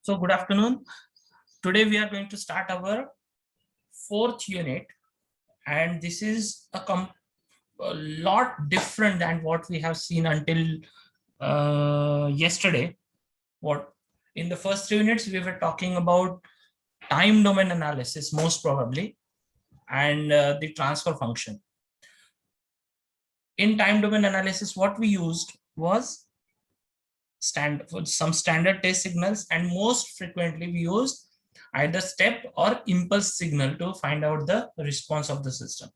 So good afternoon. Today we are going to start our fourth unit, and this is a lot different than what we have seen until yesterday. What in the first 3 units we were talking about time domain analysis most probably, and the transfer function. In time domain analysis, what we used was some standard test signals, and most frequently we used either step or impulse signal to find out the response of the system.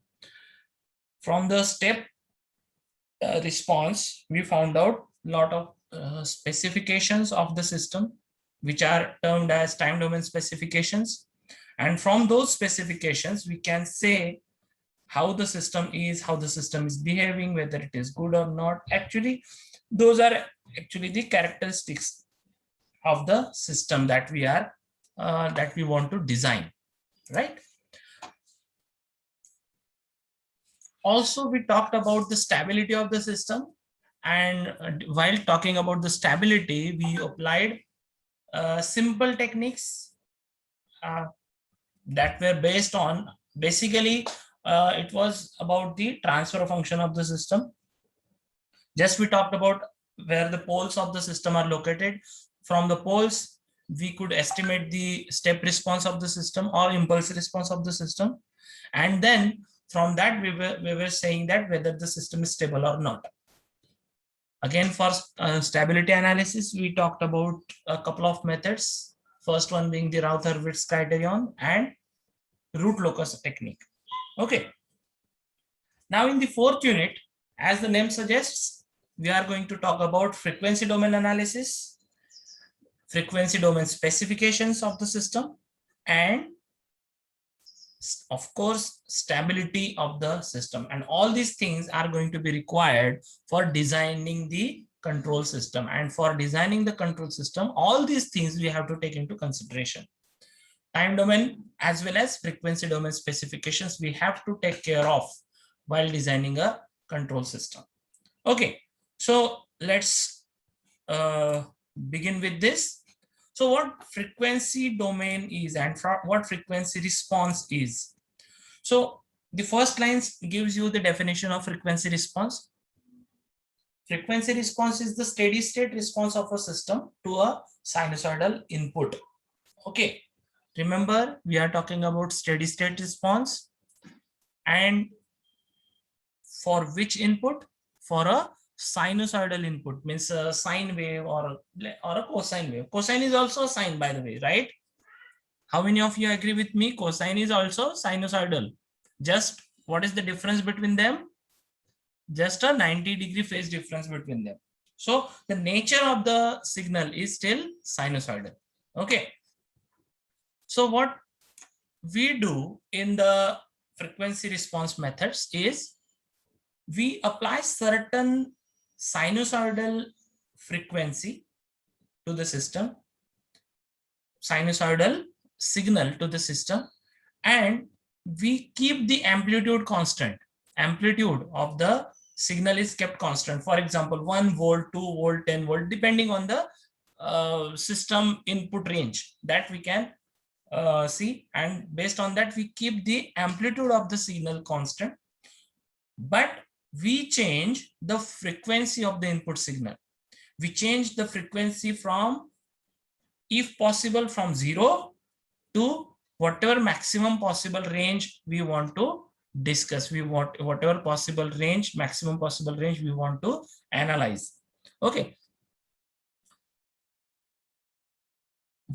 From the step response, we found out a lot of specifications of the system, which are termed as time domain specifications. And from those specifications, we can say how the system is behaving, whether it is good or not. Actually, those are actually the characteristics of the system that we want to design, right? Also, we talked about the stability of the system, and while talking about the stability, we applied simple techniques that were based on basically it was about the transfer function of the system. Just we talked about where the poles of the system are located. From the poles, we could estimate the step response of the system or impulse response of the system. And then from that, we were saying that whether the system is stable or not. Again, for stability analysis, we talked about a couple of methods. First one being the Routh-Hurwitz criterion and root locus technique. Okay. Now in the fourth unit, as the name suggests, we are going to talk about frequency domain analysis, frequency domain specifications of the system, and of course, stability of the system. And all these things are going to be required for designing the control system. And for designing the control system, all these things we have to take into consideration. Time domain as well as frequency domain specifications we have to take care of while designing a control system. Okay, so let's begin with this. So what frequency domain is and what frequency response is. So the first line gives you the definition of frequency response. Frequency response is the steady state response of a system to a sinusoidal input. Okay, remember we are talking about steady state response, and for which input? For a sinusoidal input, means a sine wave or a cosine wave. Cosine is also a sine, by the way, right? How many of you agree with me? Cosine is also sinusoidal. Just what is the difference between them? Just a 90-degree phase difference between them. So the nature of the signal is still sinusoidal. Okay. So what we do in the frequency response methods is we apply certain sinusoidal frequency to the system, sinusoidal signal to the system, and we keep the amplitude constant. Amplitude of the signal is kept constant. For example, 1 volt, 2 volt, 10 volt, depending on the system input range that we can see, and based on that we keep the amplitude of the signal constant, but we change the frequency of the input signal. We change the frequency from, if possible, from 0 to whatever maximum possible range we want to discuss. We want whatever possible range, maximum possible range we want to analyze. Okay.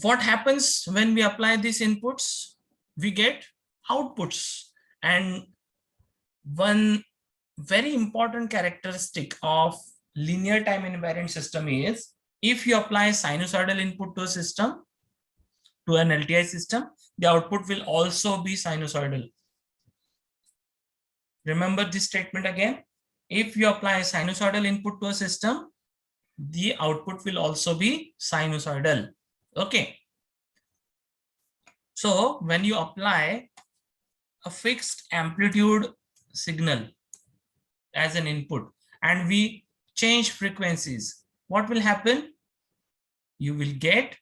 What happens when we apply these inputs? We get outputs. And one very important characteristic of linear time invariant system is if you apply sinusoidal input to a system, to an LTI system, the output will also be sinusoidal. Remember this statement again. If you apply sinusoidal input to a system, the output will also be sinusoidal. Okay. So when you apply a fixed amplitude signal as an input and we change frequencies, what will happen? You will get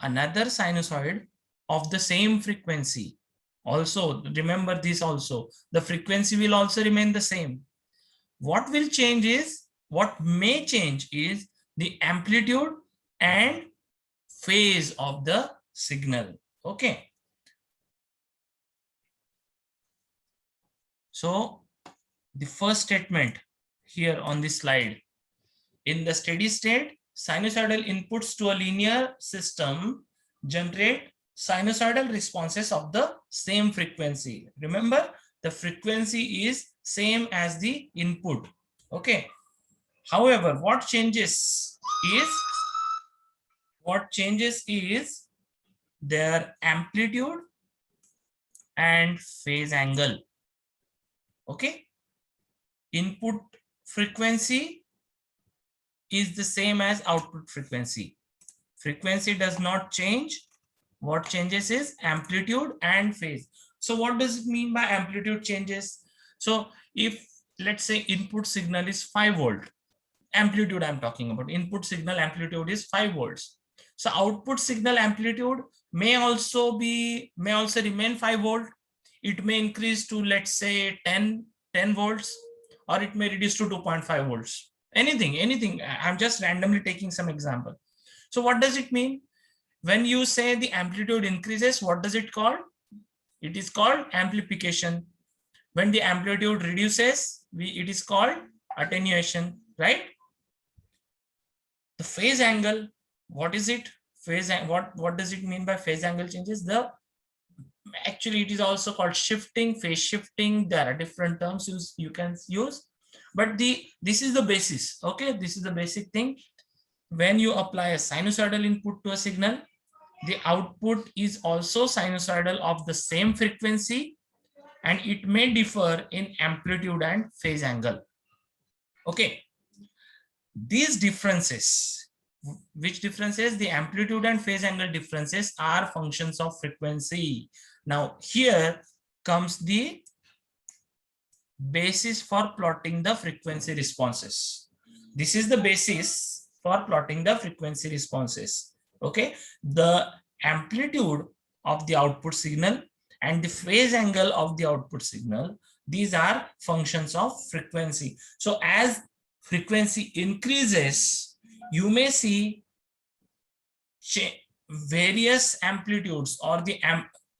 another sinusoid of the same frequency. Also, remember this also, the frequency will also remain the same. What will change is, what may change is the amplitude and phase of the signal. Okay. So the first statement here on this slide, in the steady state, sinusoidal inputs to a linear system generate sinusoidal responses of the same frequency. Remember, the frequency is same as the input. Okay. However, what changes is their amplitude and phase angle. Okay. Input frequency is the same as output frequency. Frequency does not change. What changes is amplitude and phase. So what does it mean by amplitude changes? So if, let's say, input signal is 5 volt, amplitude I'm talking about, input signal amplitude is 5 volts. So output signal amplitude may also remain 5 volt. It may increase to, let's say, 10 volts, or it may reduce to 2.5 volts. Anything. I'm just randomly taking some example. So what does it mean? When you say the amplitude increases, what does it call? It is called amplification. When the amplitude reduces, it is called attenuation, right? The phase angle, what is it? What does it mean by phase angle changes? Actually, it is also called shifting, phase shifting. There are different terms you can use, but this is the basis. Okay, this is the basic thing. When you apply a sinusoidal input to a signal, the output is also sinusoidal of the same frequency, and it may differ in amplitude and phase angle. Okay, these differences, which differences? The amplitude and phase angle differences are functions of frequency. Now here comes the basis for plotting the frequency responses. This is the basis for plotting the frequency responses. Okay, the amplitude of the output signal and the phase angle of the output signal, these are functions of frequency. So as frequency increases, you may see various amplitudes, or the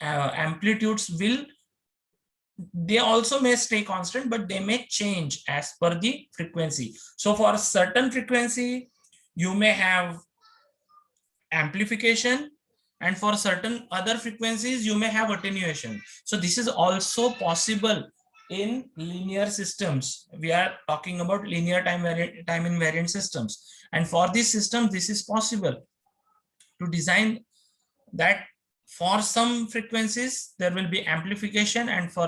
amplitudes will, they also may stay constant, but they may change as per the frequency. So for a certain frequency, you may have amplification, and for certain other frequencies, you may have attenuation. So this is also possible in linear systems. We are talking about linear time invariant systems, and for this system, this is possible to design that for some frequencies there will be amplification, and for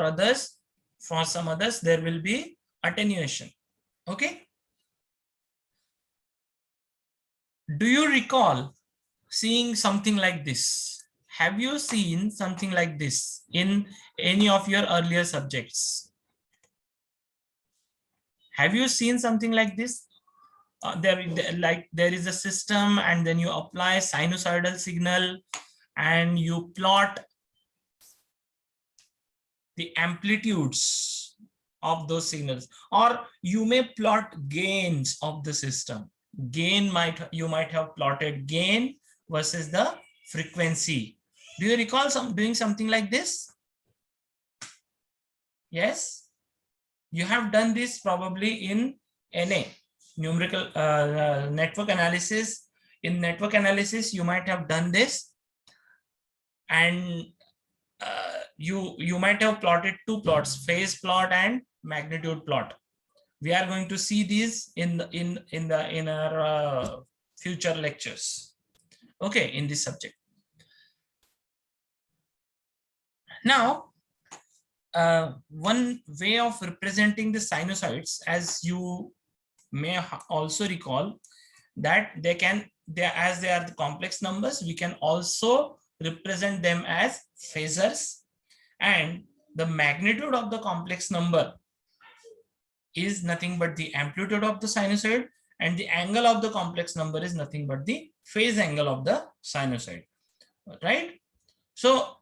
some others there will be attenuation. Okay, do you recall seeing something like this? Have you seen something like this in any of your earlier subjects? Have you seen something like this? There is a system, and then you apply sinusoidal signal and you plot the amplitudes of those signals, or you may plot gains of the system. You might have plotted gain versus the frequency. Do you recall doing something like this? Yes, you have done this probably in NA, numerical network analysis. In network analysis, you might have done this, and you might have plotted two plots, phase plot and magnitude plot. We are going to see these in our future lectures. Okay, in this subject. Now, one way of representing the sinusoids, as you may also recall, that as they are the complex numbers, we can also represent them as phasors, and the magnitude of the complex number is nothing but the amplitude of the sinusoid, and the angle of the complex number is nothing but the phase angle of the sinusoid. right? So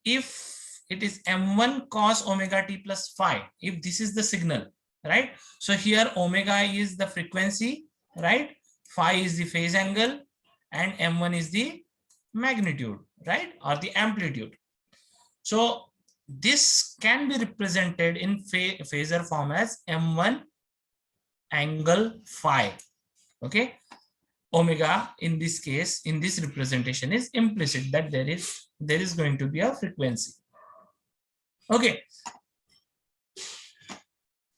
if it is m1 cos omega t plus phi, if this is the signal, right? So here omega is the frequency, right? Phi is the phase angle, and m1 is the magnitude, right? Or the amplitude. So this can be represented in phasor form as m1 angle phi. Okay, omega in this case, in this representation, is implicit that there is going to be a frequency. Okay,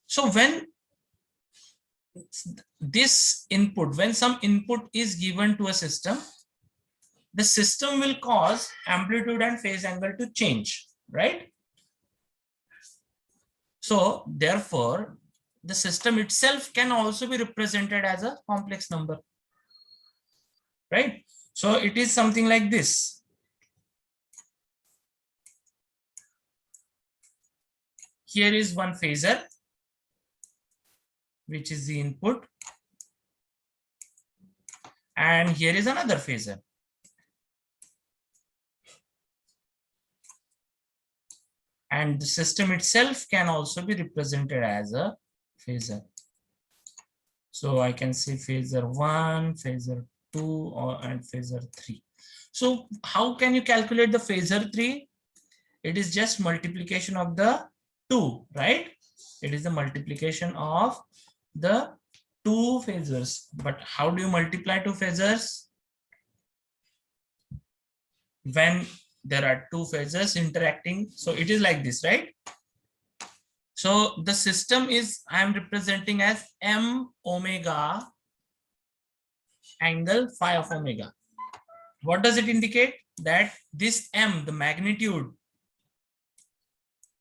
so when this input, when some input is given to a system, the system will cause amplitude and phase angle to change, right? So therefore the system itself can also be represented as a complex number, right? So it is something like this. Here is one phasor, which is the input, and here is another phasor. And the system itself can also be represented as a phasor. So I can say phasor 1, phasor 2, and phasor 3. So how can you calculate the phasor 3? It is just multiplication of the 2, right? It is the multiplication of the 2 phasors. But how do you multiply 2 phasors? When there are 2 phasors interacting, so it is like this, right? So the system is, I am representing as m omega angle phi of omega. What does it indicate? That this m, the magnitude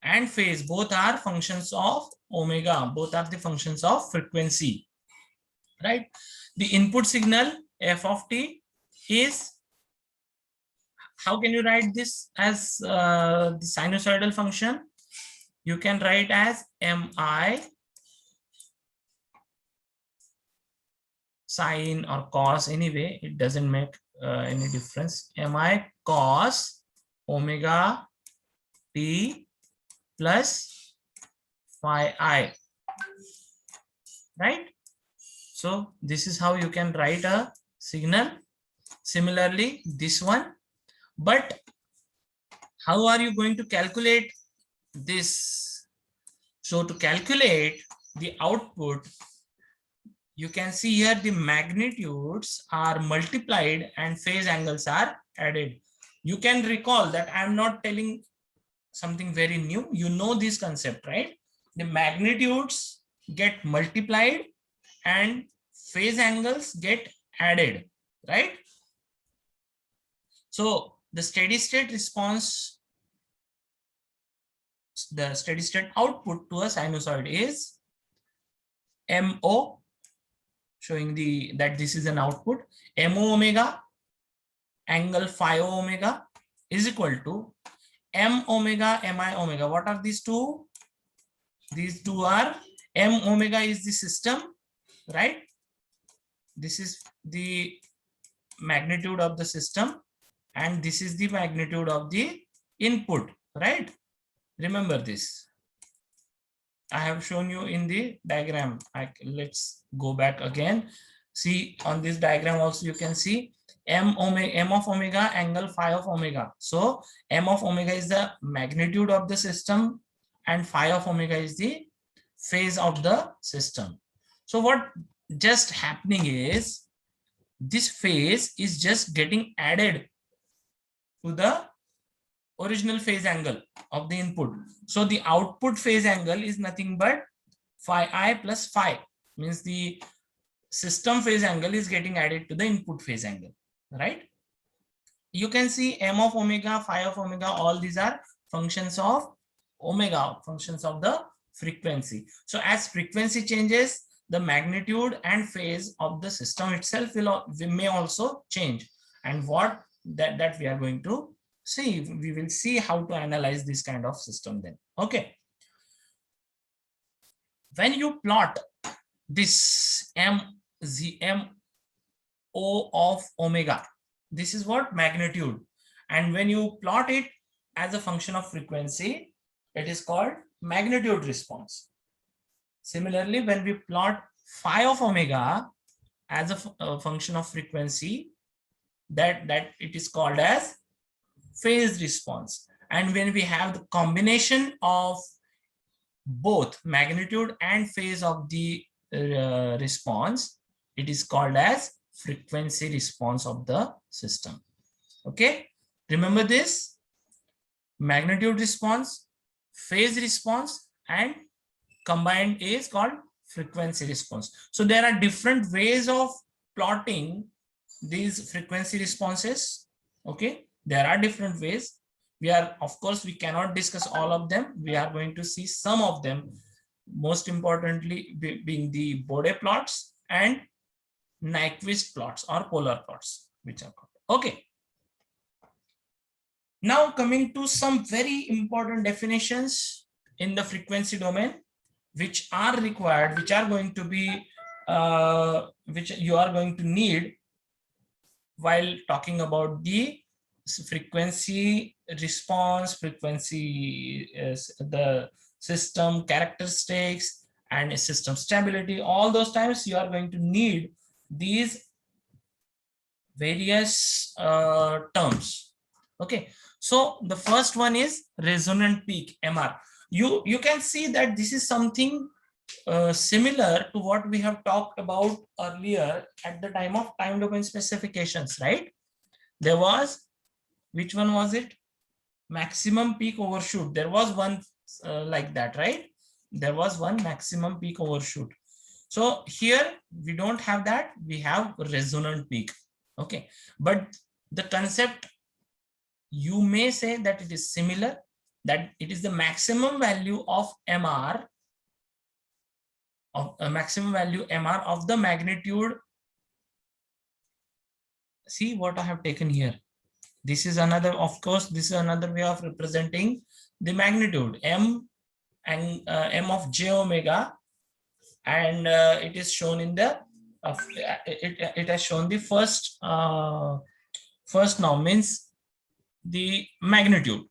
and phase, both are functions of omega, both are the functions of frequency, right? The input signal f of t is, how can you write this as the sinusoidal function? You can write as mi sine or cos, anyway it doesn't make any difference, mi cos omega t plus phi I, right? So this is how you can write a signal. Similarly this one, but how are you going to calculate this? So to calculate the output, you can see here the magnitudes are multiplied and phase angles are added. You can recall that I am not telling something very new. You know this concept, right? The magnitudes get multiplied and phase angles get added, right? So the steady state response, the steady state output to a sinusoid is MO, showing that this is an output, MO omega angle phi omega is equal to M omega mi omega. What are these two? These two are, M omega is the system, right? This is the magnitude of the system and this is the magnitude of the input, right? Remember this. I have shown you in the diagram. Let's go back again. See, on this diagram also you can see M of omega angle phi of omega. So M of omega is the magnitude of the system and phi of omega is the phase of the system. So what just happening is, this phase is just getting added to the original phase angle of the input. So the output phase angle is nothing but phi I plus phi, means the system phase angle is getting added to the input phase angle, right? You can see M of omega, phi of omega, all these are functions of omega, functions of the frequency. So as frequency changes, the magnitude and phase of the system itself may also change. And what that we are going to see, we will see how to analyze this kind of system then. Okay. When you plot this M O of omega, this is what magnitude, And when you plot it as a function of frequency, it is called magnitude response. Similarly, when we plot phi of omega as a function of frequency, that it is called as phase response. And when we have the combination of both magnitude and phase of the response, it is called as frequency response of the system. Okay, remember this: magnitude response, phase response, and combined is called frequency response. So there are different ways of plotting these frequency responses. Okay, there are different ways. We are, of course, we cannot discuss all of them. We are going to see some of them, most importantly being the Bode plots and Nyquist plots or polar plots, which are called. Okay. Now coming to some very important definitions in the frequency domain, which are required, which are going to be, which you are going to need while talking about the frequency response, frequency, the system characteristics, and system stability. All those times you are going to need these various terms. Okay, so the first one is resonant peak, MR. You can see that this is something similar to what we have talked about earlier at the time of time domain specifications, right? There was, which one was it? Maximum peak overshoot. There was one like that, right? There was one maximum peak overshoot. So here we don't have that. We have resonant peak. Okay, but the concept, you may say that it is similar, that it is the maximum value of MR, of a maximum value MR of the magnitude. See what I have taken here. This is another, of course, this is another way of representing the magnitude M and M of j omega, and it is shown in the it has shown the first now, means the magnitude,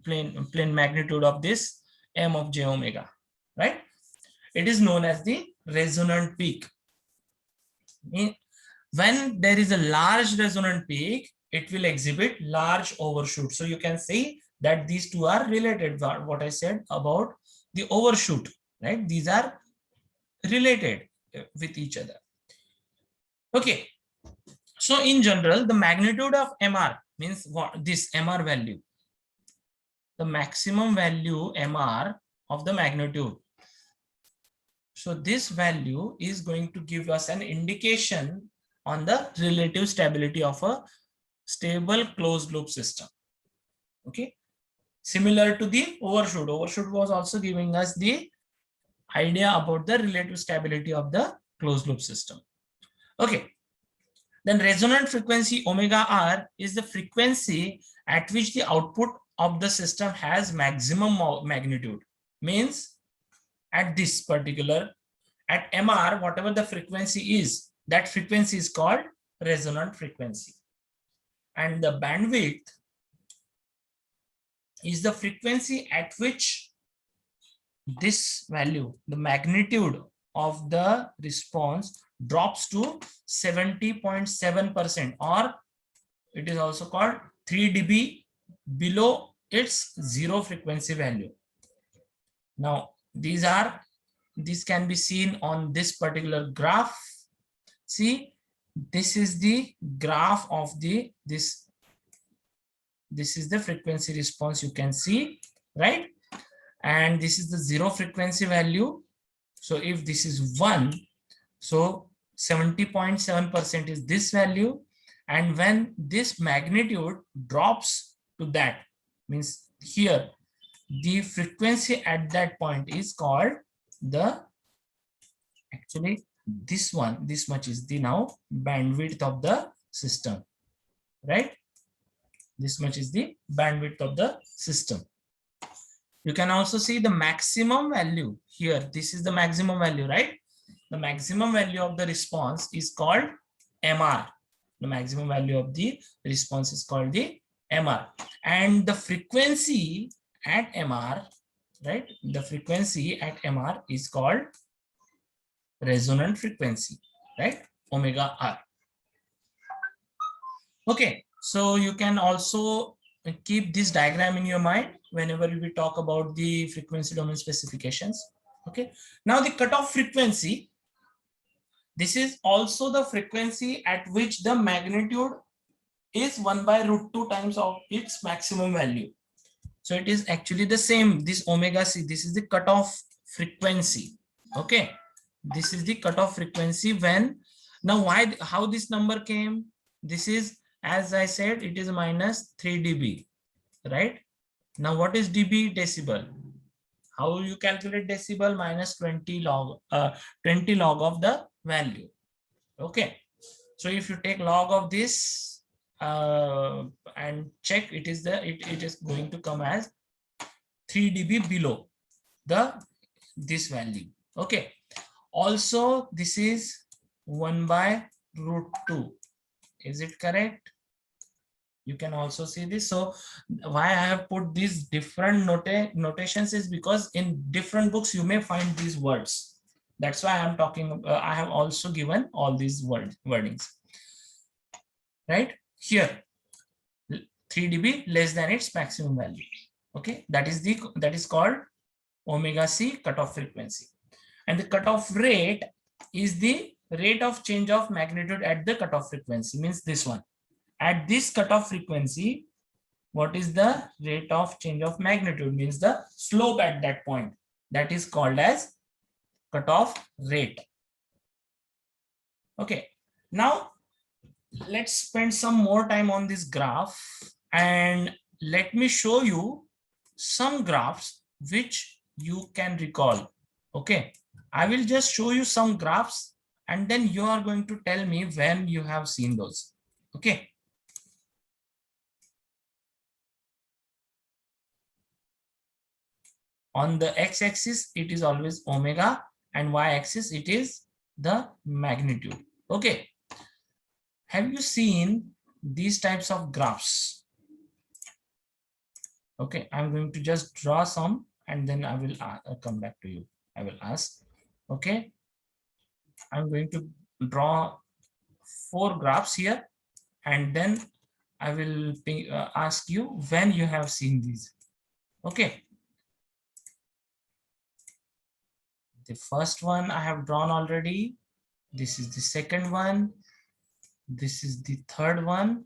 plain magnitude of this M of j omega, right? It is known as the resonant peak. When there is a large resonant peak, it will exhibit large overshoot. So you can see that these two are related. What I said about the overshoot, right? These are related with each other. Okay. So in general, the magnitude of MR means what? This MR value, the maximum value MR of the magnitude. So this value is going to give us an indication on the relative stability of a stable closed loop system. Okay, similar to the overshoot. Overshoot was also giving us the idea about the relative stability of the closed loop system. Okay, then resonant frequency omega r is the frequency at which the output of the system has maximum magnitude. Means at this particular, at MR, whatever the frequency is, that frequency is called resonant frequency. And the bandwidth is the frequency at which this value, the magnitude of the response, drops to 70.7%, or it is also called 3 dB below its zero frequency value. Now this can be seen on this particular graph. See, this is the graph of the this is the frequency response, you can see, right? And this is the zero frequency value. So if this is 1, so 70.7% is this value. And when this magnitude drops to that, means here the frequency at that point is called the, actually this one, this much is the now bandwidth of the system, right? This much is the bandwidth of the system. You can also see the maximum value here. This is the maximum value, right? The maximum value of the response is called MR. The maximum value of the response is called the MR, and the frequency at MR, right? The frequency at MR is called resonant frequency, right? Omega R. Okay, so you can also keep this diagram in your mind whenever we talk about the frequency domain specifications. Okay, now the cutoff frequency, this is also the frequency at which the magnitude is 1 by root 2 times of its maximum value. So it is actually the same, this omega c, this is the cutoff frequency. Okay, this is the cutoff frequency when, now why, how this number came? This is, as I said, it is minus 3 dB, right? Now what is dB? Decibel. How you calculate decibel? Minus 20 log of the value. Okay, so if you take log of this and check, it is it is going to come as 3 dB below this value. Okay, also this is 1 by root 2. Is it correct? You can also see this. So why I have put these different notations is because in different books you may find these words. That's why I'm talking, I have also given all these wordings. Right here, 3 dB less than its maximum value. Okay, that is called omega c cutoff frequency. And the cutoff rate is the rate of change of magnitude at the cutoff frequency, means this one. At this cutoff frequency, what is the rate of change of magnitude? Means the slope at that point. That is called as cutoff rate. Okay, now let's spend some more time on this graph and let me show you some graphs which you can recall. Okay, I will just show you some graphs and then you are going to tell me when you have seen those. Okay. On the x-axis, it is always omega, and y-axis, it is the magnitude. Okay. Have you seen these types of graphs? Okay, I'm going to just draw some and then I will come back to you. I will ask. Okay. I'm going to draw 4 graphs here and then I will ask you when you have seen these. Okay. The first one I have drawn already. This is the second one. This is the third one.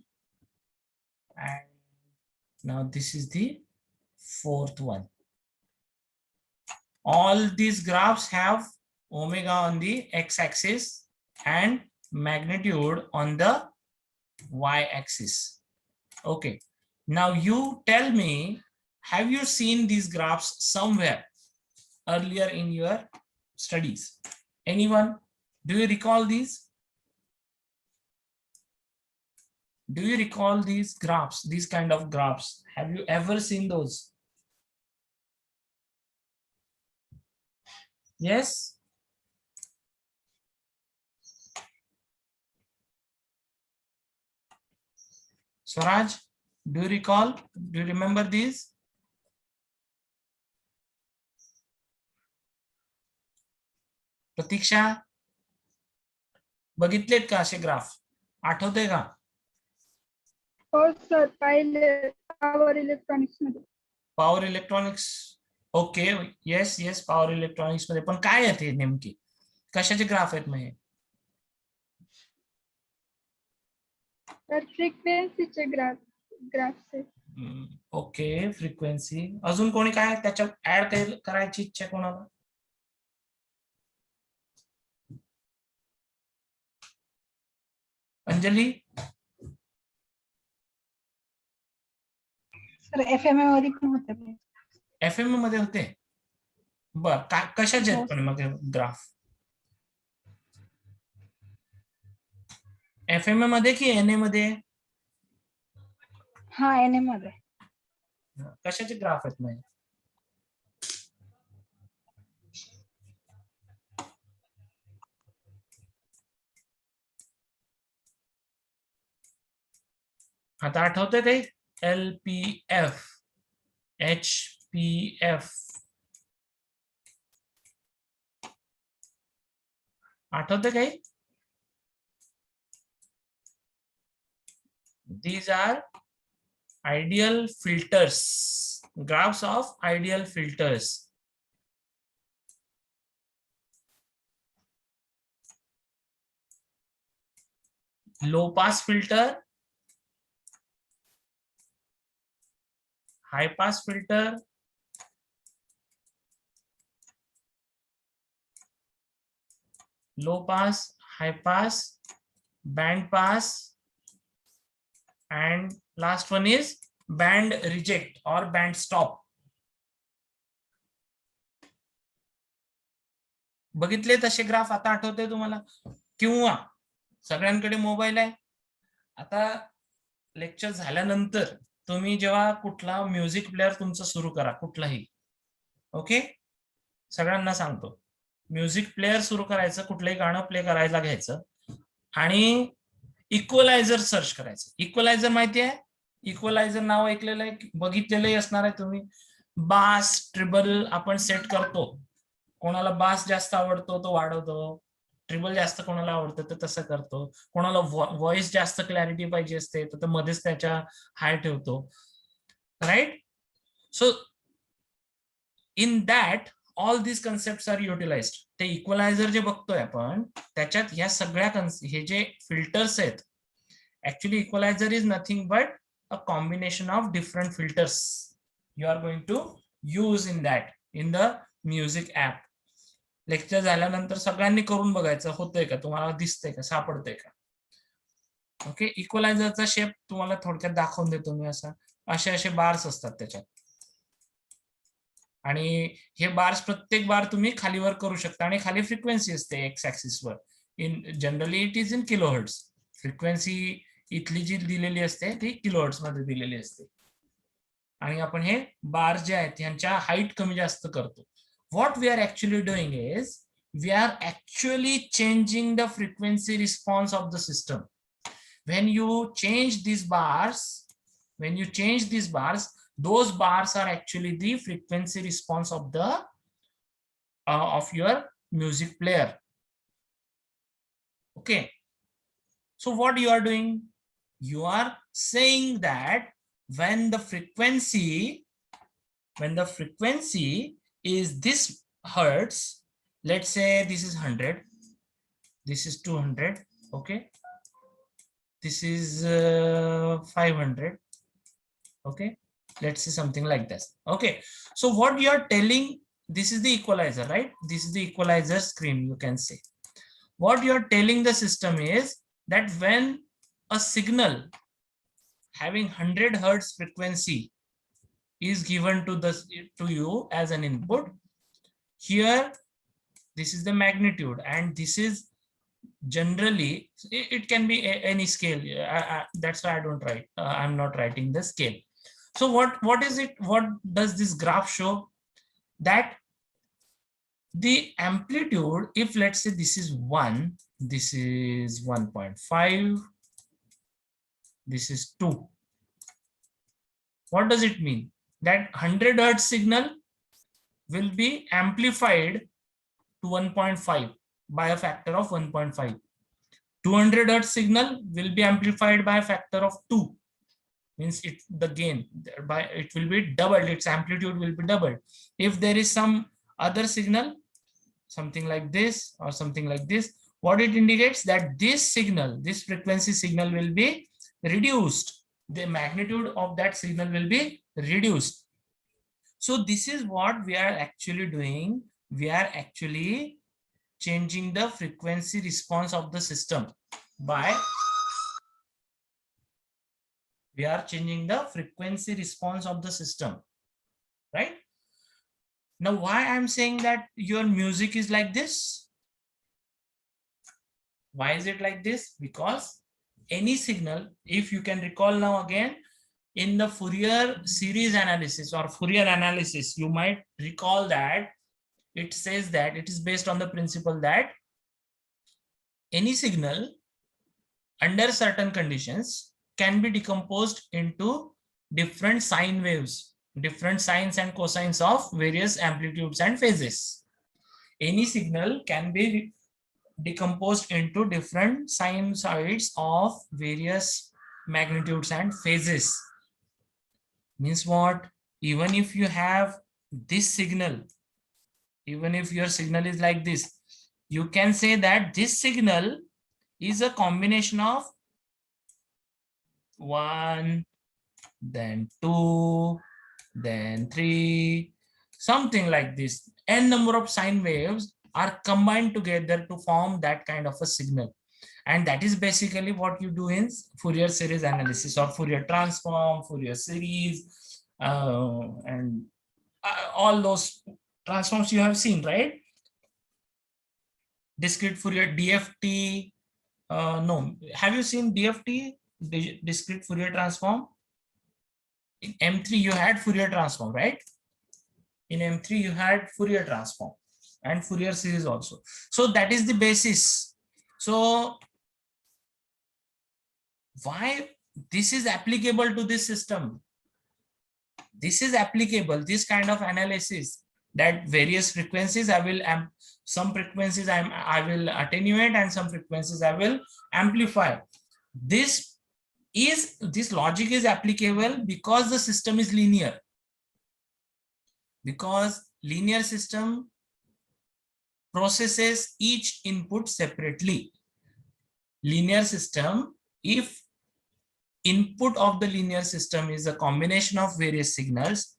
And now this is the fourth one. All these graphs have omega on the x-axis and magnitude on the y-axis. Okay. Now you tell me, have you seen these graphs somewhere earlier in your studies? Anyone? Do you recall these? Do you recall these graphs, these kind of graphs? Have you ever seen those? Yes? Swaraj, do you recall? Do you remember these? प्रतीक्षा, बघितलेत का असे graph? आठवते का? हो sir, पाहिले power electronics मध्ये. Power electronics. Okay, yes yes, power electronics मध्ये. पण काय आहे ते नेमकी? कशाचे ग्राफ आहेत मग हे? तर फ्रिक्वेन्सीचे ग्राफ्स आहेत. Okay, frequency. अजून कोणी काय त्याच्यात ऍड करायची इच्छा कोणाला? अंजली? सर एफएमए मध्ये पण होते. एफएमए मध्ये होते. बर, कशाचे आहेत पण मग ग्राफ? एफएमए मध्ये की एनए मध्ये? हा, एनए मध्ये. कशाचे ग्राफ आहेत मग? आता आठवतंय काही? LPF, HPF. आठवतं काही? These are ideal filters, graphs of ideal filters. Low pass filter, high pass filter, low pass, high pass, band pass, and last one is band reject or band stop. बघितले तसे graph आता आठवते तुम्हाला? किंवा सगळ्यांकडे mobile आहे. आता lecture झाल्यानंतर तुम्ही जेव्हा कुठला म्युझिक प्लेअर तुमचं सुरू करा, कुठलाही, ओके, सगळ्यांना सांगतो, म्युझिक प्लेअर सुरू करायचं, कुठलंही गाणं प्ले करायला घ्यायचं आणि इक्वलायझर सर्च करायचं. इक्वलायझर माहिती आहे? इक्वलायझर नाव ऐकलेलं आहे, बघितलेलंही असणार आहे तुम्ही. बास ट्रिबल आपण सेट करतो. कोणाला बास जास्त आवडतो तो वाढवतो, ट्रिबल जास्त कोणाला आवडतं तर तसं करतो. कोणाला व्हॉइस जास्त क्लॅरिटी पाहिजे असते तर मध्येच त्याच्या हाय ठेवतो, right? So in that all this concepts are utilised. ते इक्वलायझर जे बघतोय आपण त्याच्यात ह्या सगळ्या हे जे फिल्टर्स आहेत, actually equaliser is nothing but a combination of different filters you are going to use in that in the music app. Lecture झाल्यानंतर सगळ्यांनी करून बघायचं, होतंय का, तुम्हाला दिसतंय का, सापडतंय का? ओके, इक्वलायझरचा शेप तुम्हाला थोडक्यात दाखवून देतो मी. असे असे बार्स असतात त्याच्यात आणि हे बार्स प्रत्येक बार तुम्ही खालीवर करू शकता आणि खाली फ्रिक्वेन्सी असते x axis were. In generally it is in kilohertz. Frequency इथली जी दिलेली असते ती किलोहर्ट्ज मध्ये दिलेली असते आणि आपण हे बार्स जे आहेत यांच्या हाईट कमी जास्त करतो. What we are actually doing is we are actually changing the frequency response of the system. When you change these bars, those bars are actually the frequency response of the of your music player. Okay, so what you are doing, you are saying that when the frequency is this hertz, let's say this is 100, this is 200, okay, this is 500, okay, let's say something like this. Okay, so what you are telling, this is the equalizer, right? This is the equalizer screen, you can say. What you are telling the system is that when a signal having 100 hertz frequency is given to you as an input, here this is the magnitude and this is generally, it can be any scale. That's why I don't write, I'm not writing the scale. So what is it, what does this graph show? That the amplitude, if let's say this is 1, this is 1.5, this is 2, what does it mean? That 100 hertz signal will be amplified to 1.5 by a factor of 1.5. 200 hertz signal will be amplified by a factor of 2. Means the gain by it will be doubled, its amplitude will be doubled. If there is some other signal, something like this or something like this, what it indicates, that this signal, this frequency signal will be reduced. The magnitude of that signal will be reduced. So this is what we are actually doing. We are actually changing the frequency response of the system by right? Now why I'm saying that your music is like this? Why is it like this? Because any signal, if you can recall now again, in the Fourier series analysis or Fourier analysis, you might recall that it says that it is based on the principle that any signal under certain conditions can be decomposed into different sine waves, different sines and cosines of various amplitudes and phases. Any signal can be decomposed into different sinusoids of various magnitudes and phases. Means what? Even if you have this signal, even if your signal is like this, you can say that this signal is a combination of 1, then 2, then 3, something like this. N number of sine waves are combined together to form that kind of a signal. And that is basically what you do in Fourier series analysis or Fourier transform, Fourier series, and all those transforms you have seen, right? Discrete Fourier, DFT. No, have you seen DFT, discrete Fourier transform? In M3 you had Fourier transform, right? In M3 you had Fourier transform and Fourier series also. So that is the basis. So why this is applicable to this system? This is applicable, this kind of analysis, that various frequencies I will some frequencies I will attenuate and some frequencies I will amplify. This logic is applicable because the system is linear. Because linear system processes each input separately. Linear system, if input of the linear system is a combination of various signals,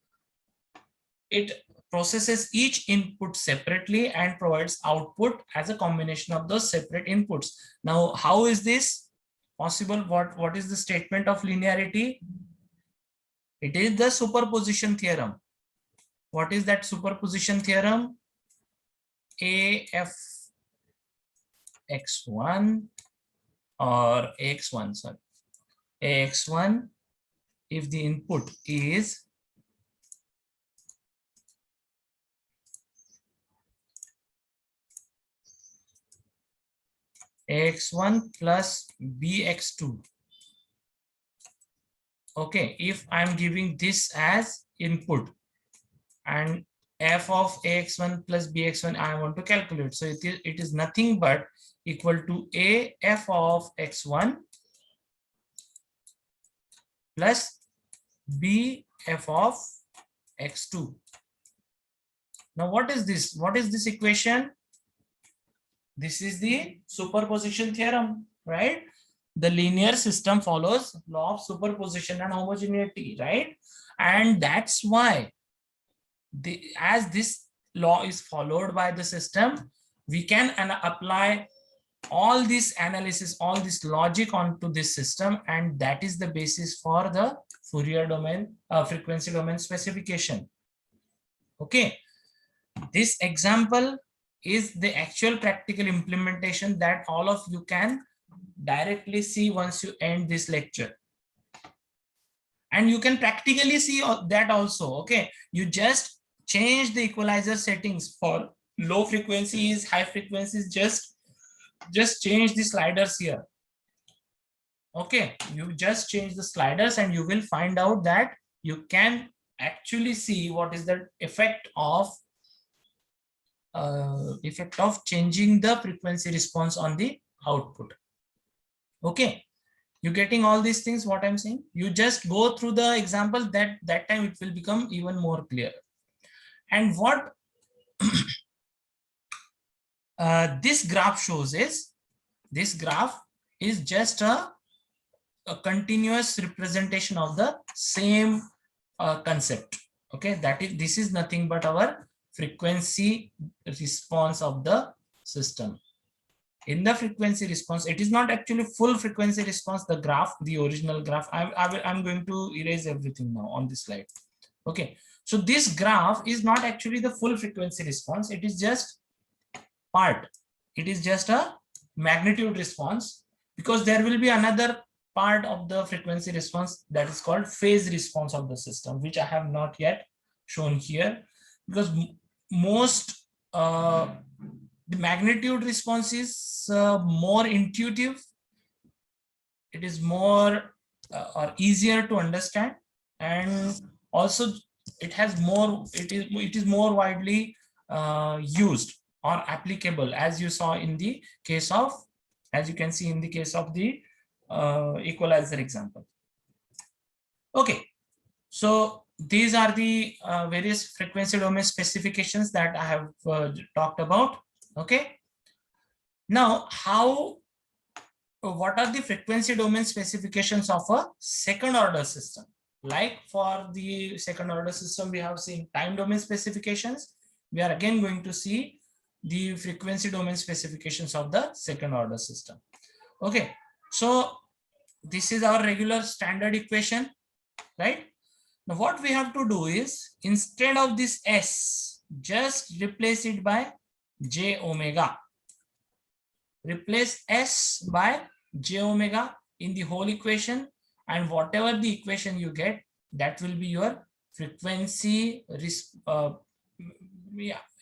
it processes each input separately and provides output as a combination of those separate inputs. Now, how is this possible? What is the statement of linearity? It is the superposition theorem. What is that superposition theorem? AF x1 or AX1, sorry. AX1, if the input is AX1 plus BX2. Okay, if I'm giving this as input and f of AX1 plus BX1 I want to calculate. So it is nothing but equal to A f of x1 plus B f of x2. Now what is this? What is this equation? This is the superposition theorem, right? The linear system follows law of superposition and homogeneity, right? And that's why as this law is followed by the system, we can apply all this analysis, all this logic onto this system, and that is the basis for the Fourier domain, frequency domain specification. Okay, this example is the actual practical implementation that all of you can directly see once you end this lecture. And you can practically see that also. Okay, you just change the equalizer settings for low frequencies, high frequencies, just change the sliders here. Okay, you just change the sliders and you will find out that you can actually see what is the effect of changing the frequency response on the output. Okay, you getting all these things what I'm saying? You just go through the example, that time it will become even more clear. And what this graph shows is, this graph is just a continuous representation of the same concept. Okay, this is nothing but our frequency response of the system. In the frequency response, it is not actually full frequency response, the graph, the original graph. I'm going to erase everything now on this slide. Okay, so this graph is not actually the full frequency response, it is just part. It is just a magnitude response, because there will be another part of the frequency response that is called phase response of the system, which I have not yet shown here, because most the magnitude response is more intuitive. It is more or easier to understand, and also it has more, it is more widely used or applicable, as you saw in the case of, as you can see in the case of the equalizer example. Okay, so these are the various frequency domain specifications that I have talked about. Okay, now what are the frequency domain specifications of a second order system? Like for the second order system, we have seen time domain specifications. We are again going to see the frequency domain specifications of the second order system. Okay, so this is our regular standard equation, right? Now what we have to do is, instead of this S, just replace it by j omega. Replace S by j omega in the whole equation, and whatever the equation you get, that will be your frequency,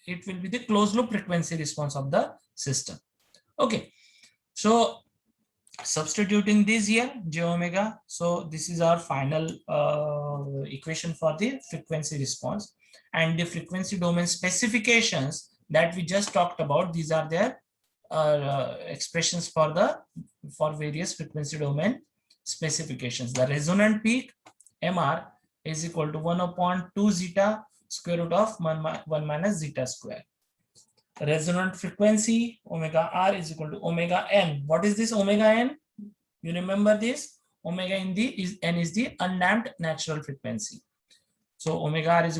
it will be the closed loop frequency response of the system. Okay, so substituting this here, j omega, so this is our final equation for the frequency response. And the frequency domain specifications that we just talked about, these are their expressions for various frequency domain specifications. The resonant peak MR is equal to 1/2 zeta square root of 1 minus zeta square. Resonant frequency omega R is equal to omega n. What is this omega n? You remember this? Omega n is the undamped natural frequency. So omega R is